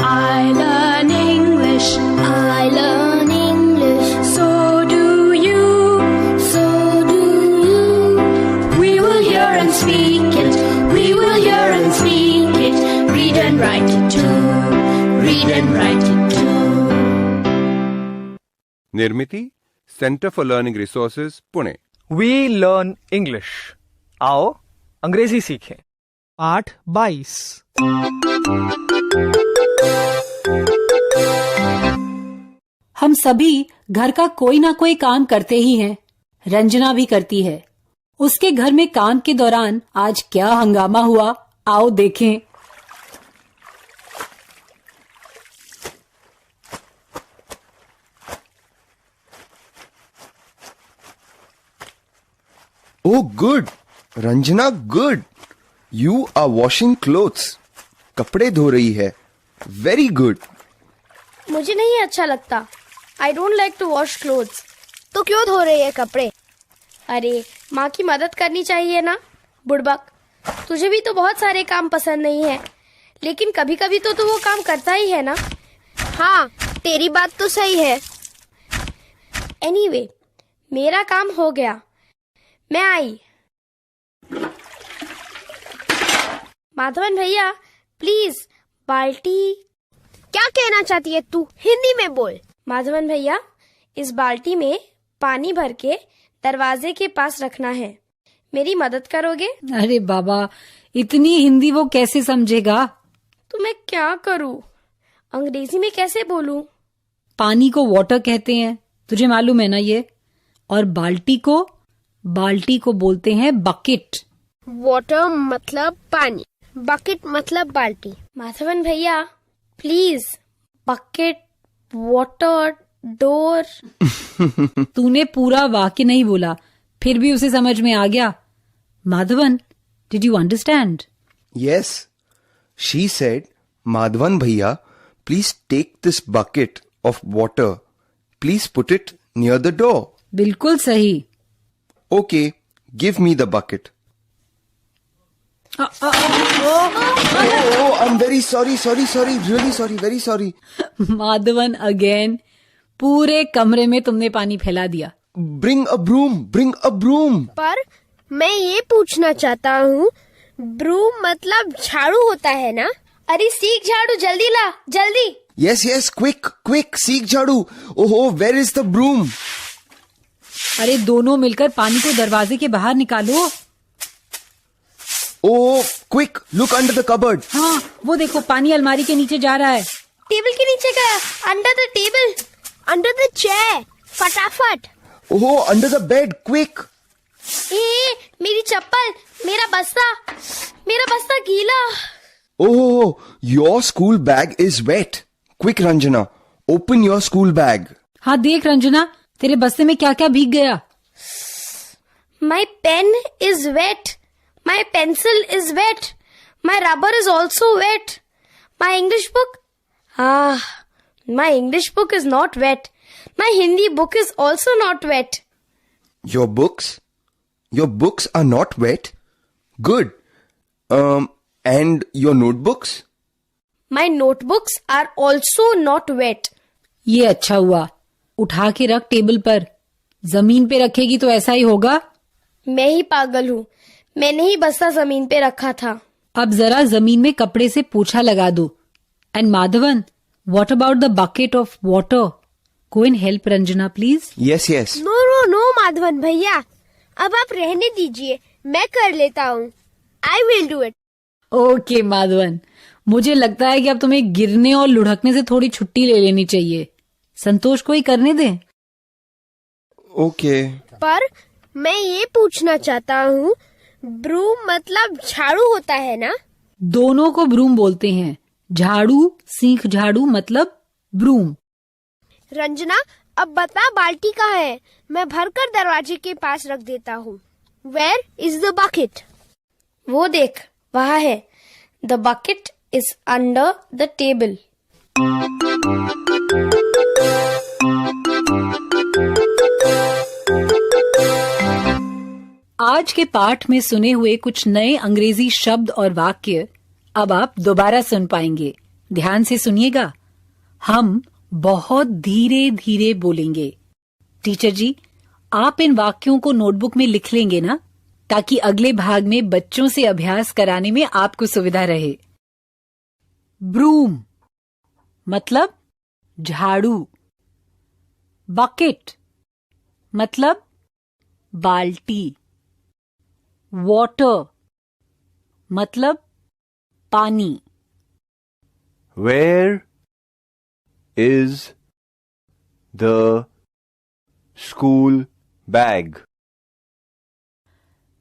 I learn English. I learn English. So do you. So do you. We will hear and speak it. We will hear and speak it. Read and write it too. Read and write it too. Nirmiti, centre for learning resources, Pune. We learn English. आओ अंग्रेजी सीखें। पाठ 22। हम सभी घर का कोई ना कोई काम करते ही हैं। रंजना भी करती है। उसके घर में काम के दौरान आज क्या हंगामा हुआ, आओ देखें। Oh, good. Ranjana, good. You are washing clothes. कपड़े धो रही है. Very good. मुझे नहीं अच्छा लगता। I don't like to wash clothes. तो क्यों धो रही है कपड़े? अरे माँ की मदद करनी चाहिए ना, बुड़बक। तुझे भी तो बहुत सारे काम पसंद नहीं है, लेकिन कभी कभी तो तू वो काम करता ही है ना। हाँ, तेरी बात तो सही है। Anyway, मेरा काम हो गया, मैं आई। माधवन भैया, प्लीज बाल्टी। क्या कहना चाहती है तू? हिंदी में बोल। माधवन भैया, इस बाल्टी में पानी भर के दरवाजे के पास रखना है, मेरी मदद करोगे? अरे बाबा, इतनी हिंदी वो कैसे समझेगा? तो मैं क्या करूं? अंग्रेजी में कैसे बोलूं? पानी को वाटर कहते हैं, तुझे मालूम है ना ये? और बाल्टी को बोलते हैं बकेट। वाटर मतलब पानी, बकेट मतलब बाल्टी। माधवन भैया, प्लीज, बकेट, वाटर, डोर। तूने पूरा वाक्य नहीं बोला, फिर भी उसे समझ में आ गया। Madhavan, did you understand? Yes. She said, Madhavan bhaiya, please take this bucket of water. Please put it near the door. बिल्कुल सही। Okay, give me the bucket. Oh, I'm very sorry, really sorry, very sorry. Madhavan again, पूरे कमरे में तुमने पानी फैला दिया। Bring a broom. पर मैं ये पूछना चाहता हूँ, ब्रूम मतलब झाड़ू होता है ना? अरे सीख झाड़ू, जल्दी ला, जल्दी। Yes, quick, seek झाड़ू. Oh, where is the broom? अरे दोनों मिलकर पानी को दरवाजे के बाहर निकालो। Oh, quick, look under the cupboard. हाँ, वो देखो पानी अलमारी के नीचे जा रहा है। टेबल के नीचे गया, under the table, under the chair, फटाफट। Oh, under the bed, quick. मेरी चप्पल, मेरा बस्ता गीला। Oh, your school bag is wet. Quick, Ranjana, open your school bag. हाँ देख रंजना, तेरे बस्ते में क्या क्या भीग गया। My pen is wet. My pencil is wet. My rubber is also wet. My English book? My English book is not wet. My Hindi book is also not wet. Your books are not wet. Good. And your notebooks? My notebooks are also not wet. ये अच्छा हुआ, उठा के रख table पर। जमीन पे रखेगी तो ऐसा ही होगा। मैं ही पागल हूँ, मैंने ही बस्ता जमीन पे रखा था। अब जरा जमीन में कपड़े से पोछा लगा दो। And Madhavan, what about the bucket of water? Go and help Ranjana please. Yes. No Madhavan भैया, अब आप रहने दीजिए, मैं कर लेता हूँ। I will do it. Okay Madhavan, मुझे लगता है कि अब तुम्हें गिरने और लुढ़कने से थोड़ी छुट्टी ले लेनी चाहिए। संतोष को ही करने दे। Okay. पर मैं ये पूछना चाहता हूँ, ब्रूम मतलब झाड़ू होता है ना? दोनों को ब्रूम बोलते हैं। झाड़ू, सीख झाड़ू मतलब ब्रूम। रंजना, अब बता बाल्टी कहाँ है? मैं भरकर दरवाजे के पास रख देता हूँ। Where is the bucket? वो देख, वहाँ है। The bucket is under the table. आज के पाठ में सुने हुए कुछ नए अंग्रेजी शब्द और वाक्य अब आप दोबारा सुन पाएंगे। ध्यान से सुनिएगा, हम बहुत धीरे धीरे बोलेंगे। टीचर जी, आप इन वाक्यों को नोटबुक में लिख लेंगे ना, ताकि अगले भाग में बच्चों से अभ्यास कराने में आपको सुविधा रहे। ब्रूम मतलब झाड़ू, बकेट मतलब बाल्टी, वाटर मतलब पानी। Where is the school bag?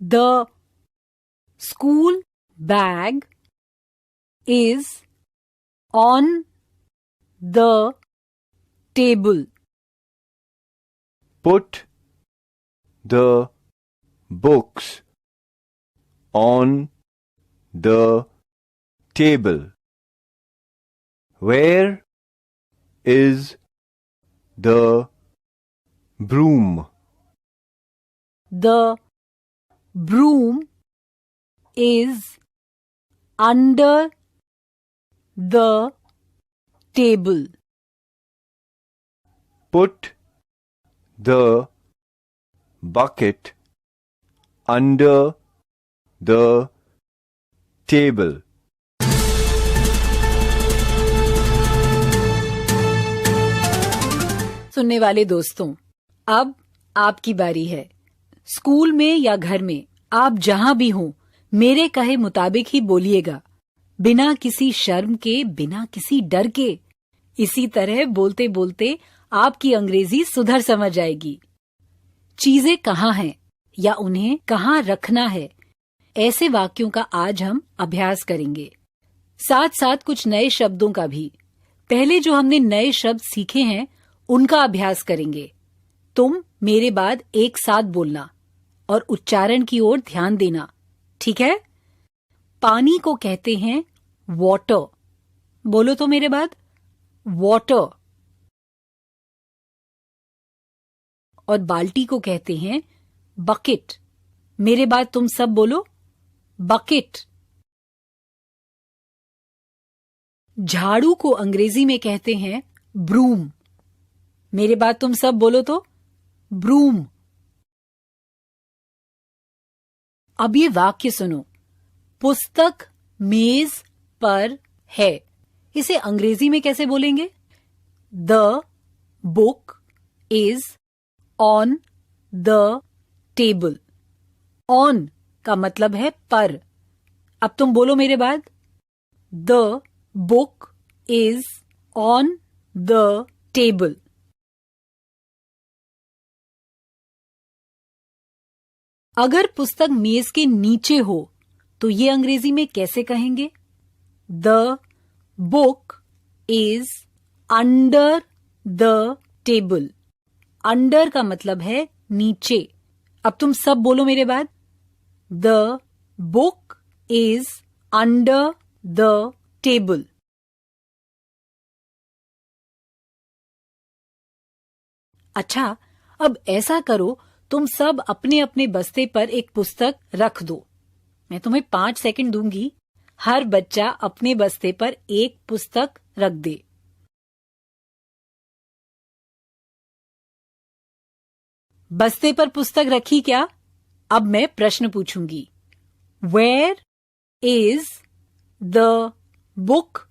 The school bag is on the table. Put the books on the table. Where is the broom? The broom is under the table. Put the bucket under the table. सुनने वाले दोस्तों, अब आपकी बारी है। School में या घर में आप जहां भी हों, मेरे कहे मुताबिक ही बोलिएगा, बिना किसी शर्म के, बिना किसी डर के। इसी तरह बोलते बोलते आपकी अंग्रेजी सुधर समझ जाएगी। चीजें कहाँ हैं या उन्हें कहाँ रखना है, ऐसे वाक्यों का आज हम अभ्यास करेंगे, साथ साथ कुछ नए शब्दों का भी। पहले जो हमने नए शब्द सीखे हैं उनका अभ्यास करेंगे। तुम मेरे बाद एक साथ बोलना और उच्चारण की ओर ध्यान देना, ठीक है? पानी को कहते हैं वाटर। बोलो तो मेरे बाद, वाटर। और बाल्टी को कहते हैं बकेट। मेरे बाद तुम सब बोलो, बकेट। झाड़ू को अंग्रेजी में कहते हैं ब्रूम। मेरे बाद तुम सब बोलो तो, ब्रूम। अब ये वाक्य सुनो, पुस्तक मेज पर है। इसे अंग्रेजी में कैसे बोलेंगे? The book is on the table. On का मतलब है पर। अब तुम बोलो मेरे बाद, the book is on the table. अगर पुस्तक मेज के नीचे हो तो ये अंग्रेजी में कैसे कहेंगे? The book is under the table. Under का मतलब है नीचे। अब तुम सब बोलो मेरे बाद, the book is under the table. अच्छा, अब ऐसा करो, तुम सब अपने अपने बस्ते पर एक पुस्तक रख दो। मैं तुम्हें 5 सेकंड दूंगी, हर बच्चा अपने बस्ते पर एक पुस्तक रख दे। बस्ते पर पुस्तक रखी क्या? अब मैं प्रश्न पूछूंगी। Where is the book?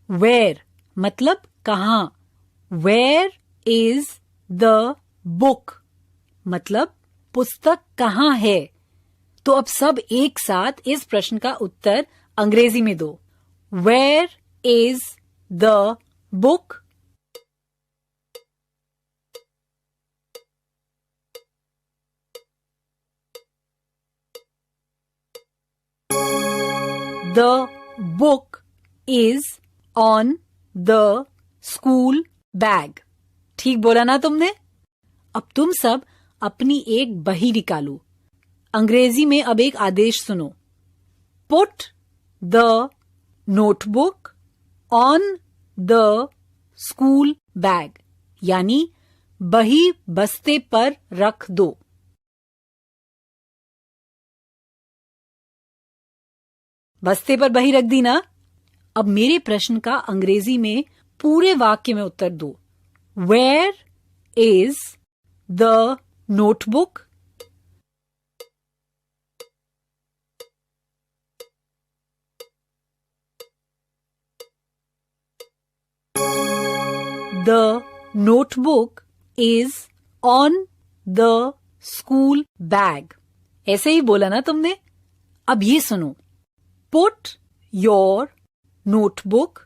Where मतलब कहां। वेयर इज द बुक मतलब पुस्तक कहां है। तो अब सब एक साथ इस प्रश्न का उत्तर अंग्रेजी में दो। Where is the book? The book is on the school bag. ठीक बोला ना तुमने? अब तुम सब अपनी एक बही निकालो। अंग्रेजी में अब एक आदेश सुनो। Put the notebook on the school bag, यानी बही बस्ते पर रख दो। बस्ते पर बही रख दी ना? अब मेरे प्रश्न का अंग्रेजी में पूरे वाक्य में उत्तर दो। Where is the notebook? The notebook is on the school bag. ऐसे ही बोला ना तुमने? अब ये सुनो। Put your notebook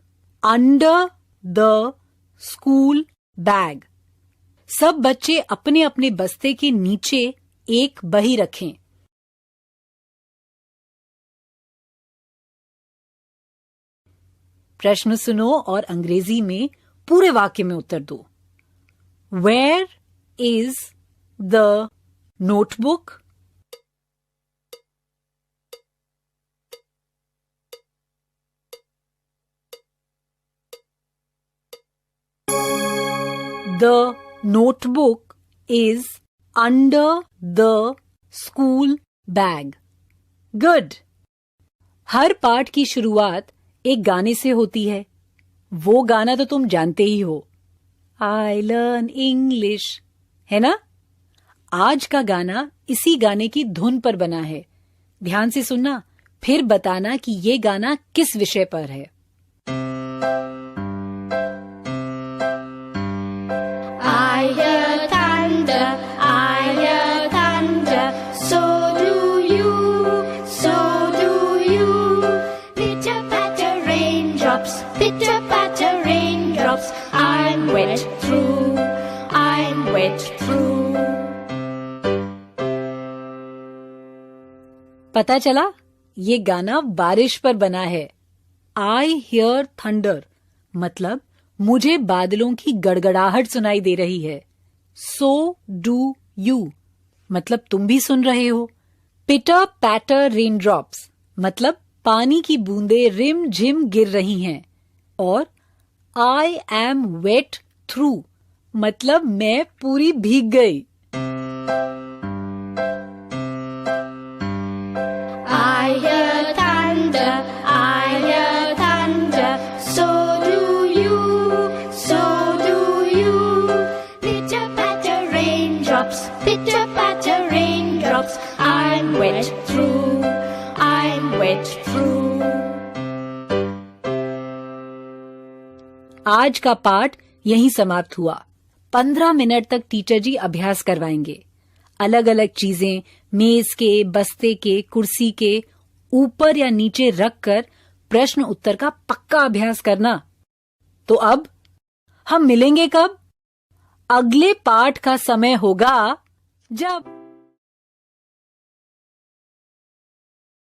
under the school bag. सब बच्चे अपने अपने बस्ते के नीचे एक बही रखें। प्रश्न सुनो और अंग्रेजी में पूरे वाक्य में उत्तर दो। Where is the notebook? The notebook is under the school bag. Good. हर पाठ की शुरुआत एक गाने से होती है। वो गाना तो तुम जानते ही हो, I learn English, है ना? आज का गाना इसी गाने की धुन पर बना है। ध्यान से सुनना, फिर बताना कि ये गाना किस विषय पर है। I hear thunder, I hear thunder, so do you, so do you. Pitter patter raindrops, pitter patter raindrops, I'm wet through, I'm wet through. पता चला, ये गाना बारिश पर बना है। I hear thunder मतलब मुझे बादलों की गड़गड़ाहट सुनाई दे रही है। So do you मतलब तुम भी सुन रहे हो। Pitter patter raindrops मतलब पानी की बूंदें रिम झिम गिर रही हैं। और I am wet through मतलब मैं पूरी भीग गई। I hear thunder, I hear thunder, so do you, so do you. Pitter patter raindrops, pitter patter raindrops, I'm wet through, I'm wet through. आज का पाठ यहीं समाप्त हुआ। 15 मिनट तक टीचर जी अभ्यास करवाएंगे। अलग अलग चीजें मेज के, बस्ते के, कुर्सी के ऊपर या नीचे रखकर प्रश्न उत्तर का पक्का अभ्यास करना। तो अब हम मिलेंगे कब? अगले पाठ का समय होगा जब